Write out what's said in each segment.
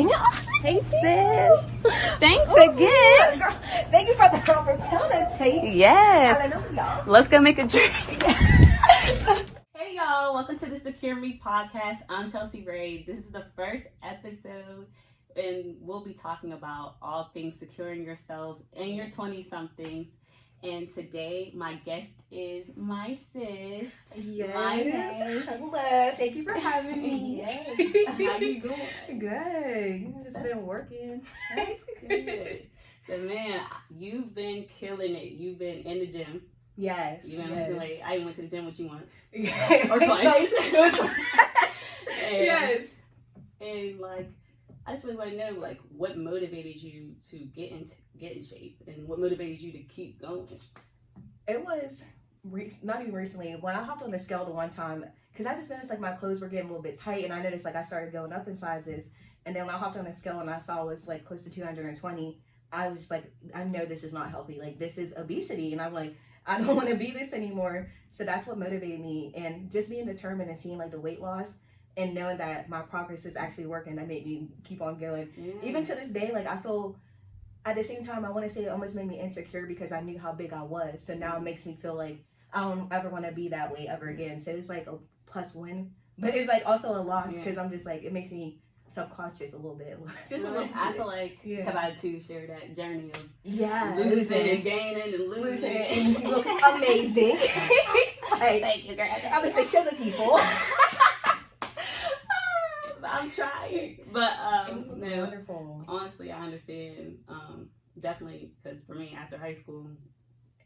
Hey sis, thanks again. Girl, thank you for the opportunity. Yes, Hallelujah. let's go make a drink. Hey y'all, welcome to the Secure Me podcast. I'm Chelsea Ray. This is the first episode and we'll be talking about all things securing yourselves in your 20-somethings. And today, my guest is my sis. Yes. Hello. Thank you for having me. Yes. How you doing? Good. Just been working. That's good. So, man, you've been killing it. You've been in the gym. Yes. You know what I'm saying? Like, I went to the gym with you once. Or twice. And, yes. And, like, I just really want to know, like, what motivated you to get in shape, and what motivated you to keep going? It was not even recently when I hopped on the scale the one time, because I just noticed like my clothes were getting a little bit tight, and I noticed like I started going up in sizes. And then when I hopped on the scale and I saw it was like close to 220, I was just like, I know this is not healthy. Like, this is obesity, and I'm like, I don't want to be this anymore. So that's what motivated me, and just being determined and seeing like the weight loss. And knowing that my progress is actually working, that made me keep on going. Even to this day, like I feel, at the same time, I want to say it almost made me insecure because I knew how big I was. So now it makes me feel like I don't ever want to be that way ever again. So it's like a plus win, but it's like also a loss because I'm just like, it makes me subconscious a little bit. Just a little bit. I feel like, because I too share that journey of losing and gaining and losing. And you look amazing. Like, thank you, girl. I would say show the people. I'm trying, but no, wonderful. Honestly, I understand. Definitely, because for me, after high school,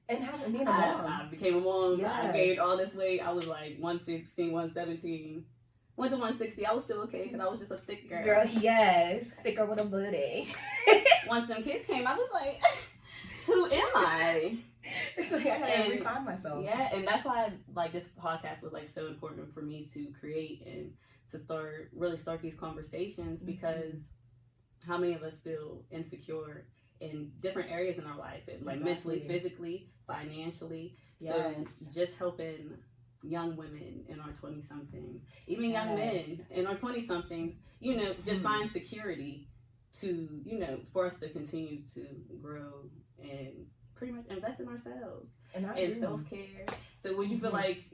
and being a mom, I became a mom. Yes. I gained all this weight. I was like 116, 117. Went to 160. I was still okay because I was just a thick girl. Girl, yes, thicker with a booty. Once them kids came, I was like, who am I? It's like I gotta refine myself. Yeah, and that's why like this podcast was like so important for me to create and to start these conversations, because how many of us feel insecure in different areas in our life, like mentally, physically, financially. Yes. So just helping young women in our 20-somethings, even young men in our 20-somethings, you know, just find security to, you know, for us to continue to grow and pretty much invest in ourselves and self-care. So would you feel like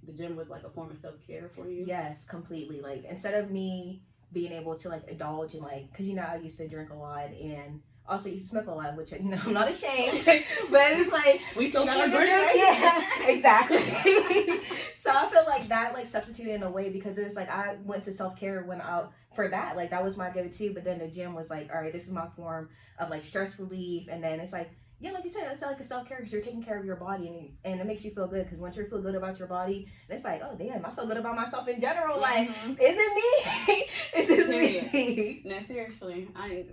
the gym was like a form of self-care for you? Yes, completely. Like, instead of me being able to like indulge in like, because you know I used to drink a lot and also used to smoke a lot, which, you know, I'm not ashamed, but it's like we still got our drink. Yeah, exactly. So I feel like that like substituted in a way, because it was like I went to self-care for that, like that was my go-to. But then the gym was like, all right, this is my form of like stress relief. And then it's like, yeah, like you said, it's like a self-care because you're taking care of your body, and it makes you feel good, because once you feel good about your body, it's like, oh damn, I feel good about myself in general. Like, is it me? Is it me? No, seriously, I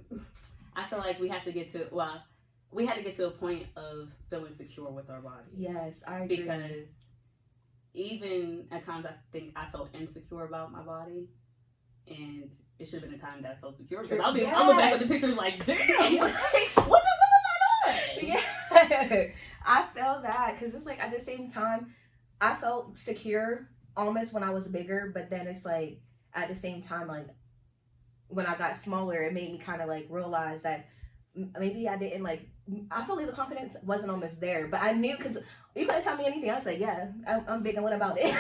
feel like we had to get to a point of feeling secure with our bodies. Yes, I agree. Because even at times I think I felt insecure about my body, and it should have been a time that I felt secure, because I'll look back at the pictures like, damn, what was I doing? Yeah, I felt that, because it's like at the same time I felt secure almost when I was bigger, but then it's like at the same time, like when I got smaller, it made me kind of like realize that maybe I didn't like, I felt like the confidence wasn't almost there, but I knew, because you couldn't tell me anything. I was like, yeah, I'm big, and what about it?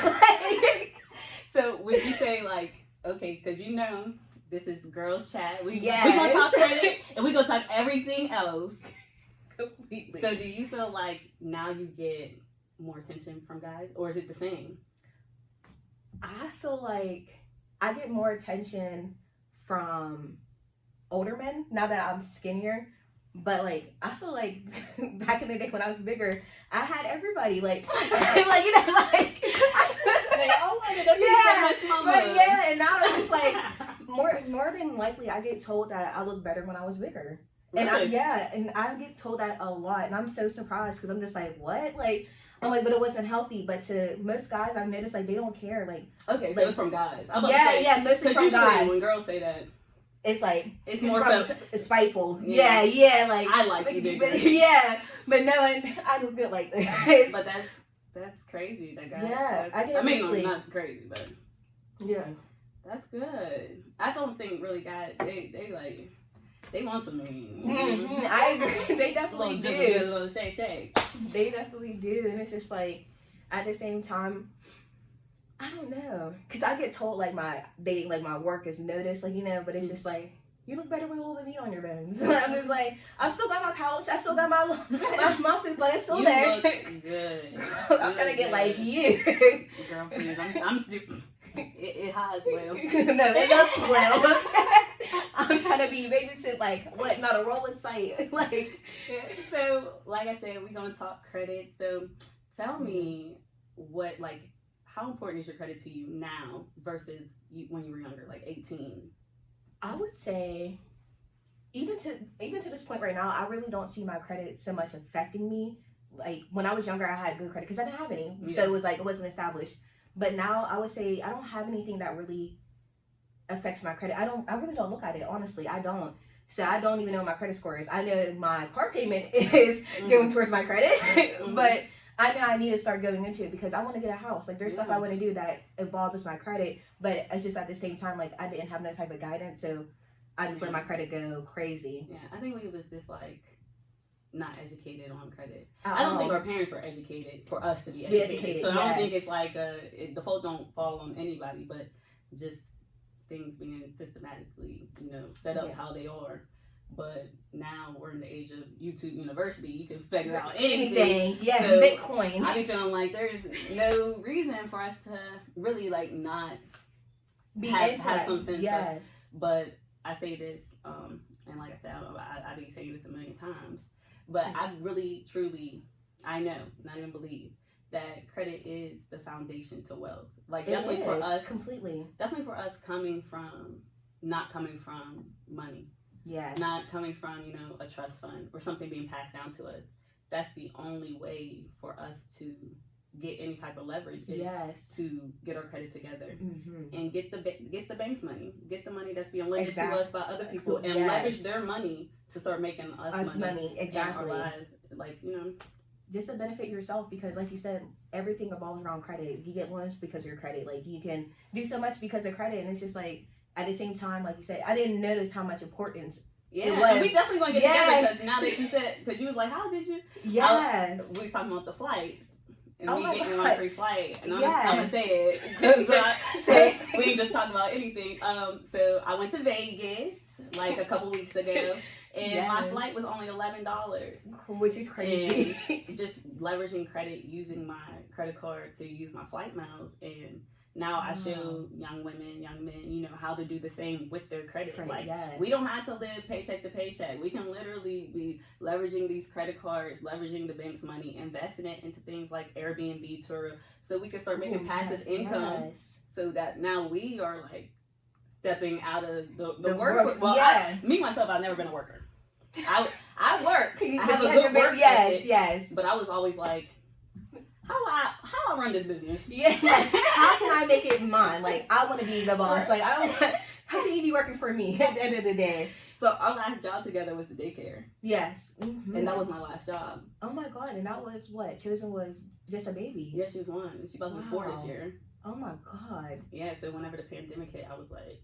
So would you say like, okay, because you know this is girls chat, we gonna talk credit and we gonna talk everything else completely. So do you feel like now you get more attention from guys, or is it the same? I feel like I get more attention from older men now that I'm skinnier, but like I feel like back in the day when I was bigger, I had everybody like like, you know, like they all wanted to but yeah, and now it's just like more than likely I get told that I look better when I was bigger. Really? And I get told that a lot, and I'm so surprised, because I'm just like, what? Like, I'm like, but it wasn't healthy. But to most guys, I've noticed like they don't care. Like, okay, so like, it's from guys. Mostly from guys. When girls say that, it's like it's more so it's spiteful. Yeah, like I like you, bigger. But no, I look good like this. But that's crazy. That guy. Yeah, I mean, not crazy, but yeah. That's good. I don't think really God, they want some I agree. They definitely do. Little shake. They definitely do. And it's just like, at the same time, I don't know. Because I get told like my work is noticed, like, you know, but it's just like, you look better with a little bit of meat on your bones. I'm just like, I've still got my pouch. I still got my food, but it's still You there. look good. I'm trying to get like you. Girl, please. I'm stupid. It has well. No, it looks well. I'm trying to be babysit like what? Not a rolling sight. Like, so, like I said, we're gonna talk credit. So, tell me how important is your credit to you now versus when you were younger, like 18? I would say, even to this point right now, I really don't see my credit so much affecting me. Like when I was younger, I had good credit because I didn't have any, so it was like it wasn't established. But now I would say I don't have anything that really affects my credit. I really don't look at it, honestly. I don't. So I don't even know what my credit score is. I know my car payment is going towards my credit, but I know I need to start going into it because I want to get a house. Like there's stuff I want to do that involves my credit, but it's just at the same time, like I didn't have no type of guidance, so I just let my credit go crazy. Yeah, I think we was just like not educated on credit. I don't think our parents were educated for us to be educated. So I don't think it's like the fault don't fall on anybody, but just things being systematically, set up how they are. But now we're in the age of YouTube University. You can figure out anything. Yeah, so Bitcoin. I be feeling like there's no reason for us to really not have some sense of. But I say this, and like I said, I be saying this a million times. But I really, truly, I know, not even believe that credit is the foundation to wealth. Like definitely for us, completely. Definitely for us not coming from money. Yes. Not coming from, a trust fund or something being passed down to us. That's the only way for us to get any type of leverage is to get our credit together and get the bank's money, get the money that's being lended to us by other people and leverage their money to start making us money. Exactly. In our lives, just to benefit yourself because, like you said, everything revolves around credit. You get loans because of your credit. Like you can do so much because of credit, and it's just like at the same time, like you said, I didn't notice how much importance. Yeah, and we definitely gonna get together because now that you said, because you was like, how did you? Yes. We was talking about the flights. And oh we getting one free flight. And I'm gonna say it because we didn't just talk about anything. So I went to Vegas like a couple weeks ago. And my flight was only $11. Which is crazy. And just leveraging credit, using my credit card to use my flight miles. And now I show young women, young men, how to do the same with their credit. We don't have to live paycheck to paycheck. We can literally be leveraging these credit cards, leveraging the bank's money, investing it into things like Airbnb, Turo, so we can start making passive income. So that now we are like stepping out of the work. Well, me myself, I've never been a worker. I work. I have a good work ethic. Yes. But I was always like, how I run this business? Yeah. How can I make it mine? Like I want to be the boss. Like I don't. How can you be working for me at the end of the day? So our last job together was the daycare. Yes. And that was my last job. Oh my God! And that was what? Chosen was just a baby. Yeah, she was 1. She's about to be 4 this year. Oh my God. Yeah. So whenever the pandemic hit, I was like,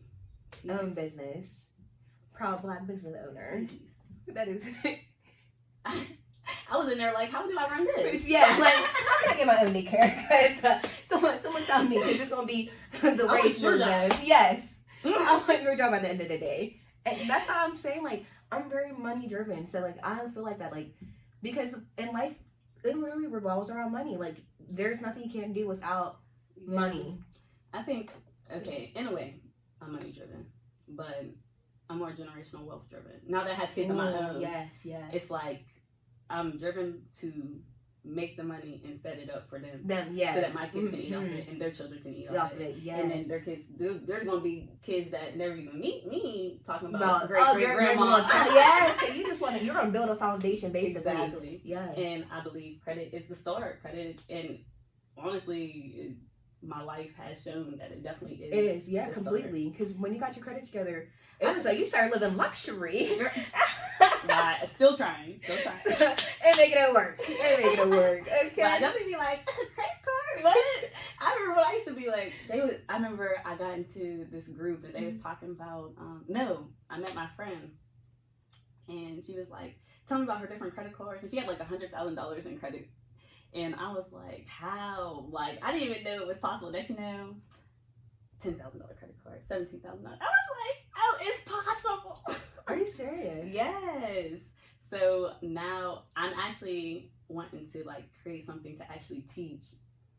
own business, proud Black business owner. That is. I was in there like, how do I run this? Yeah, like how can I get my own daycare? Because someone tell me it's just gonna be the rage zone. Yes, I want your job at the end of the day, and that's how I'm saying. Like I'm very money driven, so like I don't feel like that. Like because in life, it literally revolves around money. Like there's nothing you can do without money. I think in a way, I'm money driven, but I'm more generational wealth driven. Now that I have kids of my own, it's like I'm driven to make the money and set it up for them. So that my kids can eat off of it and their children can eat off of it. And then their kids, there's going to be kids that never even meet me talking about great-great-grandma. Yes, so you're going to build a foundation basically. Exactly. Yes. And I believe credit is the start. Credit, and honestly, my life has shown that it definitely is. It is, yeah, completely. Because when you got your credit together, it was like you started living luxury. Still trying. And making it work. Okay. But I definitely be like, credit card? But I remember when I used to be like, I remember I got into this group and they was talking about, I met my friend and she was like, telling me about her different credit cards and she had like $100,000 in credit. And I was like, how? Like, I didn't even know it was possible. That, $10,000 credit card, $17,000. I was like, oh, it's possible. Are you serious? Yes. So now I'm actually wanting to like create something to actually teach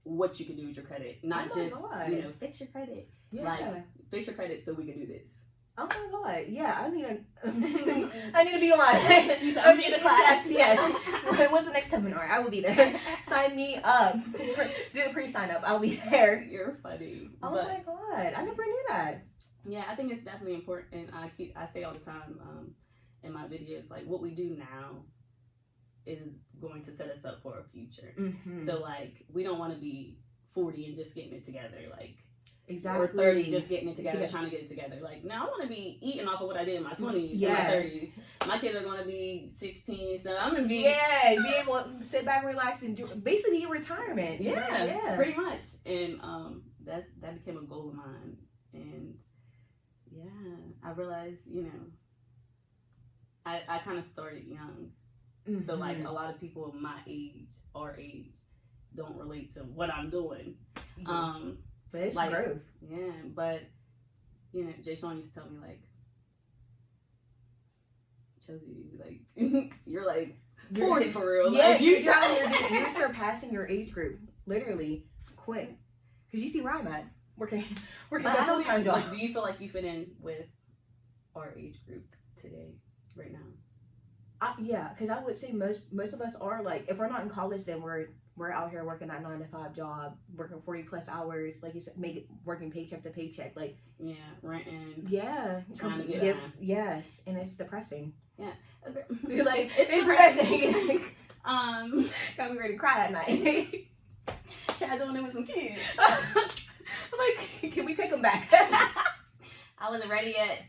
what you can do with your credit, not just fix your credit. Yeah. Like fix your credit so we can do this. Oh my god! Yeah, I need to be on. I need a class. Yes. What's the next seminar? I will be there. Sign me up. Do the pre-sign up. I'll be there. You're funny. Oh my god! I never knew that. Yeah, I think it's definitely important. I say all the time in my videos, like what we do now is going to set us up for a future. Mm-hmm. So like we don't want to be 40 and just getting it together, like. Exactly. Or 30 just getting it together, trying to get it together. Like, now I want to be eating off of what I did in my 20s and my 30s. My kids are going to be 16, so I'm going to be... Yeah, be able to sit back, relax, and basically your retirement. Yeah, pretty much. And that became a goal of mine. And, I realized, I kind of started young. Mm-hmm. So, like, a lot of people my age, our age, don't relate to what I'm doing. Yeah. But it's like, growth. Yeah, but, Jay Sean used to tell me, like, Chelsea, like, you're, like, 40 for real. Yeah, like, you're surpassing your age group, literally, quick. Because you see where I'm at, working a full-time job. Like, do you feel like you fit in with our age group today, right now? Yeah, because I would say most of us are, like, if we're not in college, then we're out here working that 9-to-5 job, working 40+ hours, like you said, working paycheck to paycheck, like renting. Yeah, trying to get yes, and it's depressing. Yeah, like it's depressing. Got me ready to cry at night. Trying doing it with some kids. I'm like, can we take them back? I wasn't ready yet.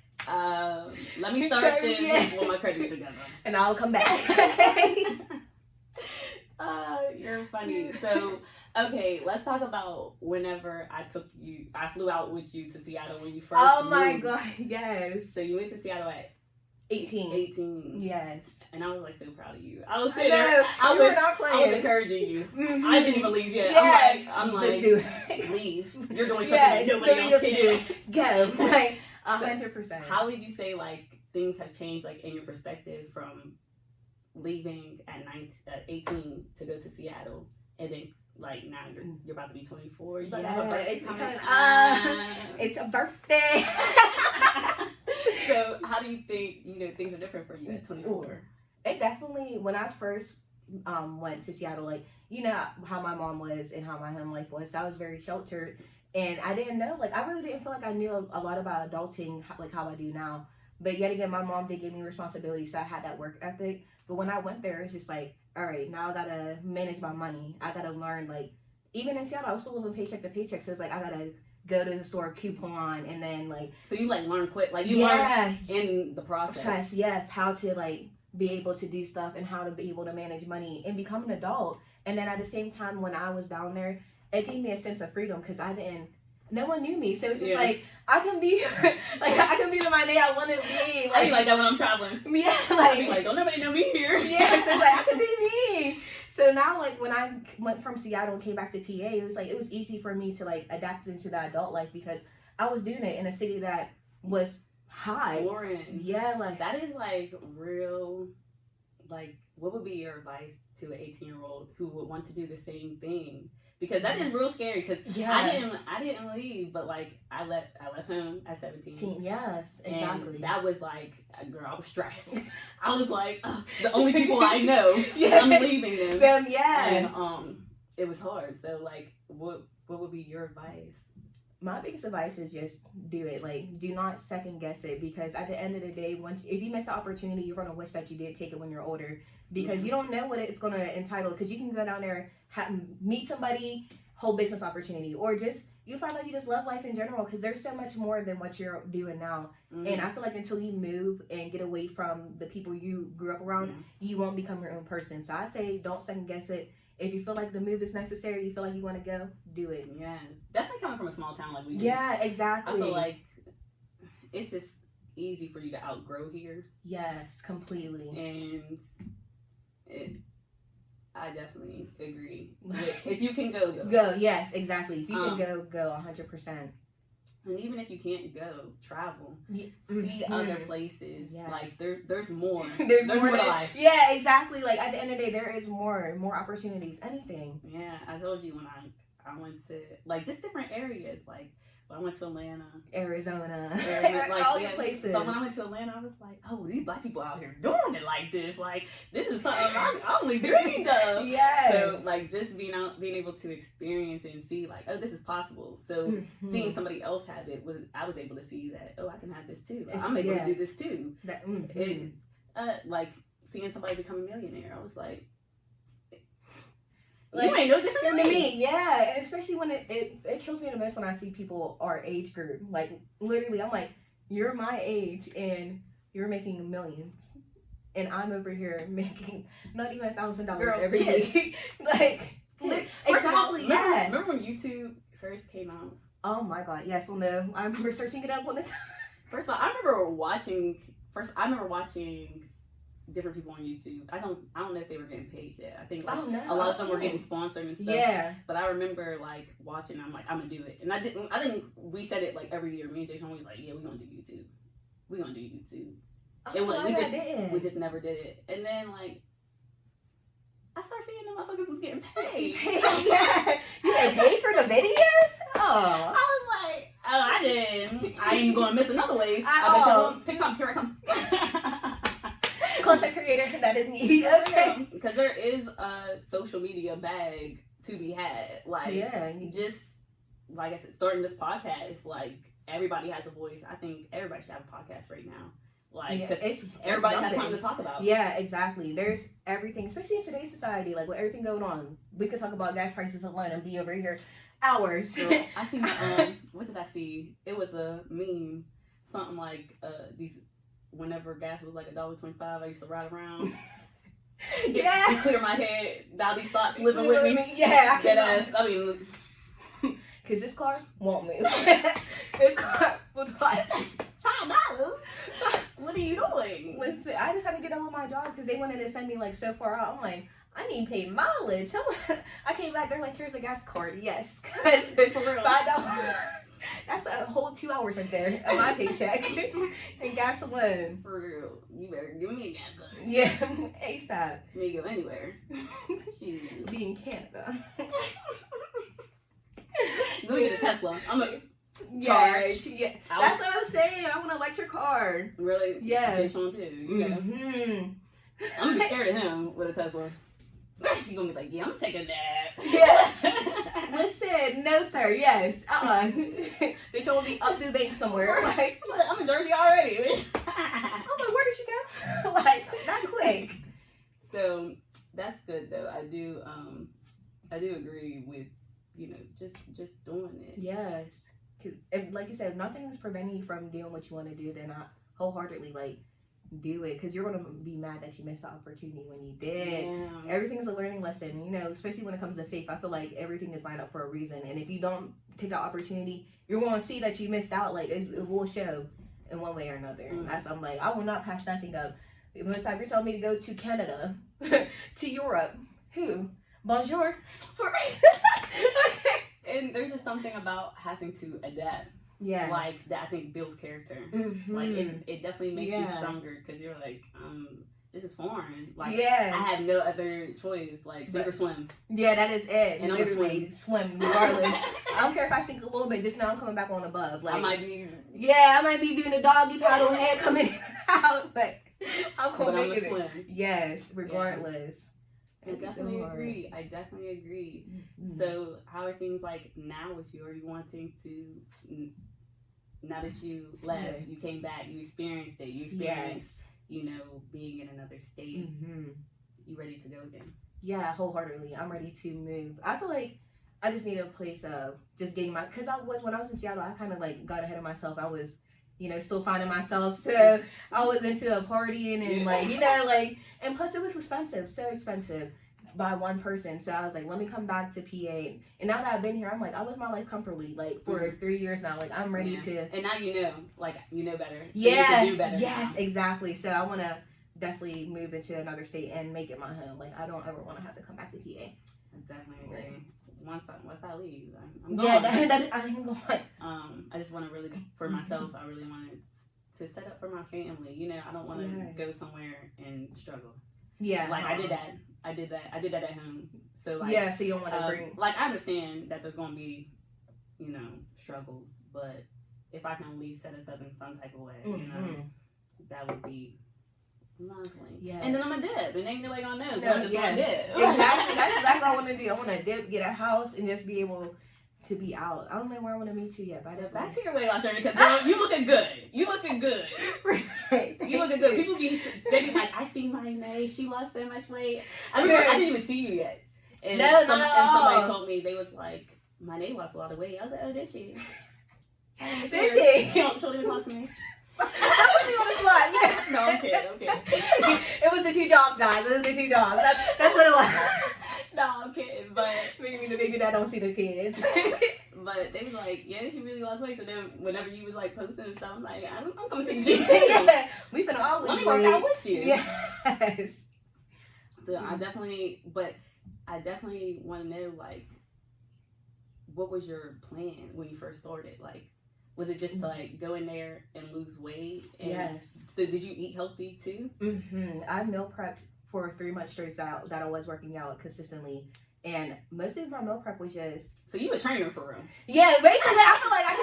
Let me start this with my credit together, and I'll come back. Okay. You're funny. So, okay, let's talk about whenever I flew out with you to Seattle when you first moved. Oh my god, yes. So you went to Seattle at 18. 18. Yes. And I was like so proud of you. I was sitting there. I was encouraging you. Mm-hmm. I didn't even leave yet. Yeah. I'm like, let's do it. Leave. You're doing something that nobody else can do. Go. Like 100%. How would you say like things have changed like in your perspective from leaving at 18 to go to Seattle, and then like now you're about to be 24. You have a birthday coming. It's a birthday. So how do you think things are different for you at 24? It definitely, when I first went to Seattle, like how my mom was and how my home life was, so I was very sheltered, and I didn't know, like I really didn't feel like I knew a lot about adulting like how I do now. But yet again, my mom did give me responsibility, so I had that work ethic. But when I went there, it's just like, all right, now I gotta manage my money. I gotta learn, like, even in Seattle, I was still living paycheck to paycheck. So it's like, I gotta go to the store, coupon, and then like. So you like learn quick, like you learn in the process. Yes, how to like be able to do stuff and how to be able to manage money and become an adult. And then at the same time, when I was down there, it gave me a sense of freedom because no one knew me, so it's just like I can be the Mynee I want to be. Like, I be like that when I'm traveling. Yeah, I be like, don't nobody know me here. Yeah, so like I can be me. So now, like when I went from Seattle and came back to PA, it was easy for me to like adapt into the adult life because I was doing it in a city that was high. Foreign. Yeah, like that is like real. Like, what would be your advice to an 18-year-old who would want to do the same thing? Because that is real scary. Because I didn't leave, but like I left home at 17. Yes, exactly. And that was like, girl, I was stressed. I was like, the only people I know, I'm leaving them. And it was hard. So like, what would be your advice? My biggest advice is just do it. Like, do not second guess it, because at the end of the day, if you miss the opportunity, you're gonna wish that you did take it when you're older, because you don't know what it's gonna entitle. Because you can go down there, meet somebody, whole business opportunity, or just you find out you just love life in general. Because there's so much more than what you're doing now. And I feel like until you move and get away from the people you grew up around, you won't become your own person. So I say don't second guess it. if you feel like the move is necessary, you feel like you want to go, do it. Yes, definitely coming from a small town like we do. Yeah, exactly. I feel like it's just easy for you to outgrow here. Yes, completely. And I definitely agree. If you can go. Go, yes, exactly. If you can go 100%. And even if you can't go, travel. See Mm-hmm. other places. Yeah. Like, there's more. there's more to to life. Yeah, exactly. Like, at the end of the day, there is more opportunities. Anything. Yeah, I told you when I went to, like, just different areas. Like, when I went to Atlanta. Arizona. Like, all the places. But when I went to Atlanta, I was like, oh, these black people out here doing it like this. Like, this is something I only dreamed of. Yeah. So, like, just being able to experience and see, like, oh, this is possible. So, seeing somebody else have it, I was able to see that, oh, I can have this too. I'm able to do this too. Like, seeing somebody become a millionaire, I was like you ain't no different than me. Yeah, and especially when it kills me the most when I see people our age group. Like, literally, I'm like, you're my age and you're making millions. And I'm over here making not even $1,000 every week. Like, exactly, yes. Remember when YouTube first came out? Oh my God, yes. Well, no, I remember searching it up on the time. First of all, I remember watching different people on YouTube. I don't know if they were getting paid yet. I think a lot of them were getting sponsored and stuff. Yeah. But I remember like watching. I'm like, I'm gonna do it. And I think we said it like every year. Me and Jason always like, yeah, we're gonna do YouTube. We're gonna do YouTube. We just never did it. And then like I started seeing the motherfuckers was getting paid. Yeah. You get paid for the videos? Oh. I was like, oh, I didn't. I ain't gonna miss another wave. I bet you TikTok, here I come. Content creator, that is me. Okay. Because there is a social media bag to be had. Like, just like I said, starting this podcast, like everybody has a voice. I think everybody should have a podcast right now. Like, because everybody has something to talk about. Yeah, exactly. There's everything, especially in today's society, like with everything going on. We could talk about gas prices alone and be over here hours. So, I see what did I see? It was a meme, something like these. Whenever gas was like $1.25, I used to ride around. Yeah. Clear my head. Now these thoughts living with me. Yeah, I can. I mean, because this car won't move. This car will not. $5. What are you doing? Listen, I just had to get on with my job because they wanted to send me like so far out. I'm like, I need paid mileage. I came back. They're like, here's a gas card. Yes, because for real, $5. That's a whole 2 hours right there of my paycheck and gasoline. For real, you better give me a gas card. Yeah, ASAP. Me go anywhere. Be in Canada. Let me get a Tesla. I'm a charge. Yeah, that's what I was saying. I want an electric car. Really? Yeah. Jason too. I'm gonna be scared of him with a Tesla. He's gonna be like, yeah, I'm taking that. Yeah. Listen, no sir, yes. They should be up the bank somewhere. Like, I'm in Jersey already. I'm like, where did she go? Like, not quick. So that's good though. I do agree with, just doing it. Yes. Because like you said, if nothing is preventing you from doing what you want to do, then I wholeheartedly do it, because you're going to be mad that you missed the opportunity when you did. Yeah. Everything's a learning lesson, especially when it comes to faith. I feel like everything is lined up for a reason, and if you don't take the opportunity, you're going to see that you missed out. Like, it will show in one way or another. That's I'm like, I will not pass nothing up. It's like you're telling me to go to Canada, to Europe. Who? Bonjour. Okay. And there's just something about having to adapt. Yeah, like that I think builds character. Mm-hmm. Like it definitely makes you stronger, because you're like, this is foreign. Like, I have no other choice. Like, sink or swim. Yeah, that is it. And literally swim regardless. I don't care if I sink a little bit. Just know I'm coming back on above. Like, I might be doing a doggy paddle, head coming in and out, but I'm gonna make it. Swim. Yes, regardless. I definitely agree. Mm-hmm. So, how are things like now with you? Are you wanting to? Now that you left, you came back, you experienced it. You experienced, being in another state. Mm-hmm. You ready to go again? Yeah, wholeheartedly. I'm ready to move. I feel like I just needed a place of just getting because when I was in Seattle, I kind of like got ahead of myself. I was, still finding myself. So I was into partying and and plus it was expensive, so expensive. by one person. So I was like, let me come back to PA. And now that I've been here, I'm like, I live my life comfortably, like for 3 years now. Like I'm ready to. And now you know better. So Yeah. you can do better. Yes, exactly. So I want to definitely move into another state and make it my home. Like I don't ever want to have to come back to PA. I definitely agree. Once I leave, I'm gone. Yeah, I'm going. I just want to really, for myself, I really wanted to set up for my family. You know, I don't want to go somewhere and struggle. Yeah. Like I did that at home. So like. Yeah, so you don't want to bring. Like I understand that there's going to be, struggles, but if I can at least set us up in some type of way, that would be lovely. Yes. And then I'm a dip, and ain't nobody gonna know. No, I'm just gonna dip. Exactly. That's exactly what I want to do. I want to dip, get a house, and just be able to be out. I don't know where I want to move to yet, but back to your weight loss journey, because girl, you looking good. You looking good. Right. You looking good. People they be like, I see Mynee. She lost so much weight. I didn't even see you yet. And somebody told me, they was like, Mynee lost a lot of weight. I was like, oh, did she? Did she? Don't even talk to me. Yeah. No, I'm kidding. It was the 2 jobs, guys. It was the 2 jobs. That's what it was. No, I'm kidding. But maybe the baby that don't see the kids. But they was like, yeah, she really lost weight. So then whenever you was like posting and stuff, I'm like, I'm coming to the gym too. Yeah, we finna always let me work out with you. Yes. So I definitely want to know, like, what was your plan when you first started? Like, was it just to like go in there and lose weight? And yes. So did you eat healthy too? I meal prepped for 3 months straight that I was working out consistently. And most of my meal prep was just... So you a trainer for real? Yeah, basically I feel like I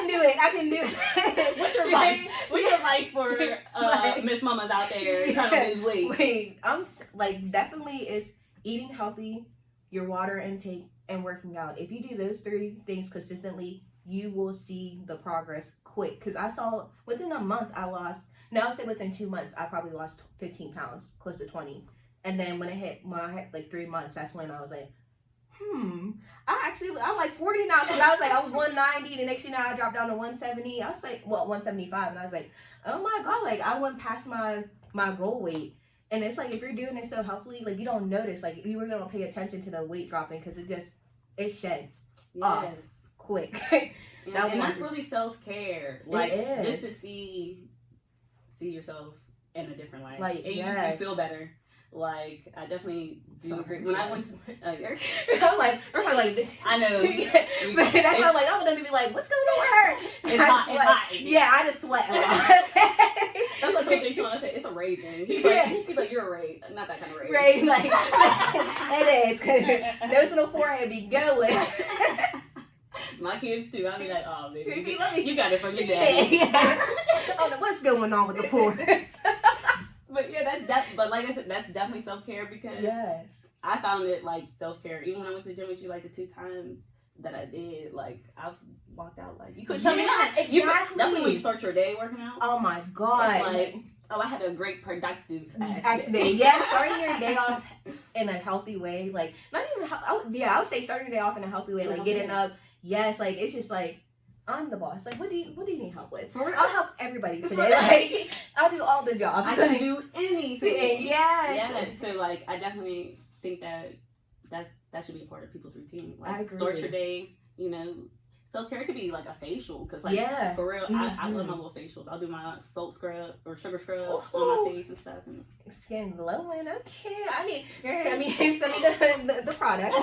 can do it. What's your advice? What's your advice for Miss Mamas out there trying to lose weight? Wait, I'm like, definitely it's eating healthy, your water intake, and working out. If you do those 3 things consistently, you will see the progress quick. Because I saw within a month I lost, now I say within 2 months, I probably lost 15 pounds, close to 20. And then when I hit like 3 months, that's when I was like, I'm like 40 now. Because I was like, I was 190. The next thing I dropped down to 170. I was like, 175. And I was like, oh my God, like I went past my goal weight. And it's like, if you're doing it so healthily, like you don't notice, like you really don't pay attention to the weight dropping because it sheds off quick. And that's really self-care. Like just to see yourself in a different light. Like you feel better. Like I definitely do agree. When I went to, I'm like this. I know, but that's why I'm like I would be like, what's going on with her? It's hot. Yeah, I just sweat a lot. That's what I told I said it's a Ray thing. He's like you're a Ray, not that kind of Ray. Ray, like it is because those little forehead be going. My kids too. I'll be like, oh baby, you got it from your dad. I don't know what's going on with the pores. But yeah, but like I said, that's definitely self-care because I found it like self-care. Even when I went to the gym with you like the 2 times that I did, like I've walked out like you couldn't tell me that. Exactly. Definitely when you start your day working out. Oh my God. It's like, oh, I had a great productive day. Yeah, starting your day off in a healthy way. Like not even I would say starting your day off in a healthy way. Like getting up. Yes, like it's just like I'm the boss. Like, what do you need help with? I'll help everybody today. Like, I'll do all the jobs. I can do anything. Yes. So, like, I definitely think that should be a part of people's routine. Like, I agree. Start your day, self-care could be like a facial. Because, like, for real, I love my little facials. I'll do my salt scrub or sugar scrub on my face and stuff. And skin glowing. Okay. I need, send me the product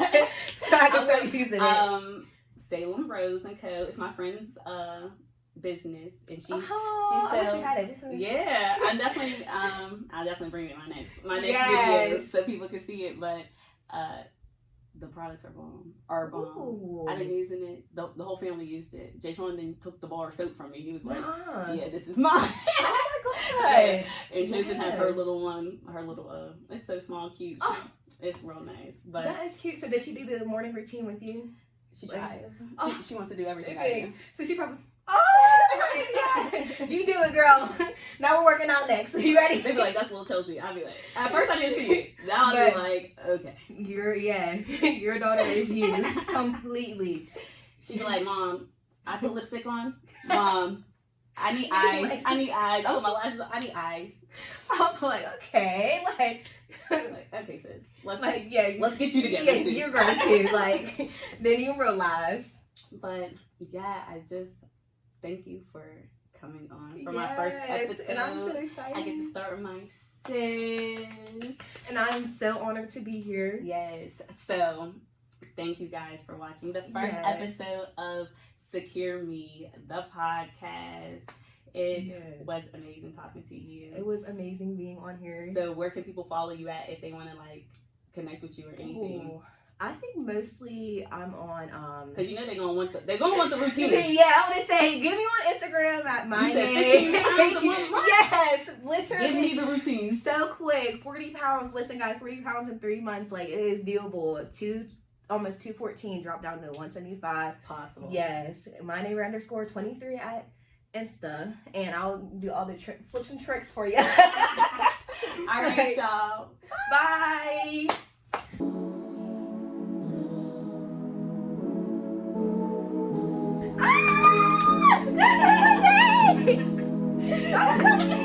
so I can start using it. Salem Rose and Co. It's my friend's business, and she I wish we had it. Yeah, I'll definitely bring it in my next video so people can see it. But the products are bomb. I've been using it. The whole family used it. Jay Sean then took the bar of soap from me. He was like, "Yeah, this is mine." Oh my God! And Jason has her little one. Her little it's so small, cute. It's real nice. But that is cute. So did she do the morning routine with you? She tries. She wants to do everything. So she probably. You do it, girl. Now we're working out next. You ready? They be like, "That's little Chelsea." I'll be like, at first I didn't see it. Now I'll be like, "Okay." Your daughter is you completely. She be like, "Mom, I put lipstick on. Mom, I need eyes. I put my lashes on. I need eyes." I'm like, okay, like, Like, okay, sis. like, yeah, Let's get you together yeah, too. you're going to, like, then you realize. But yeah, I just thank you for coming on for my first episode. And I'm so excited. I get to start with my sis. And I'm so honored to be here. Yes. So thank you guys for watching the first episode of Secure Me, the podcast. It was amazing talking to you. It was amazing being on here. So where can people follow you at if they want to like connect with you or anything? Ooh, I think mostly I'm on because you know they're gonna want the routine. Yeah, I want to say give me on Instagram at Mynee. You said 15 pounds in 1 month. Yes, literally. Give me the routine. So quick, 40 pounds. Listen, guys, 40 pounds in 3 months. Like it is doable. Almost 214, drop down to 175. Possible. Yes, Mynee_23 at Insta, and I'll do all the flips and tricks for you. All right, y'all. Bye. Ah! Good.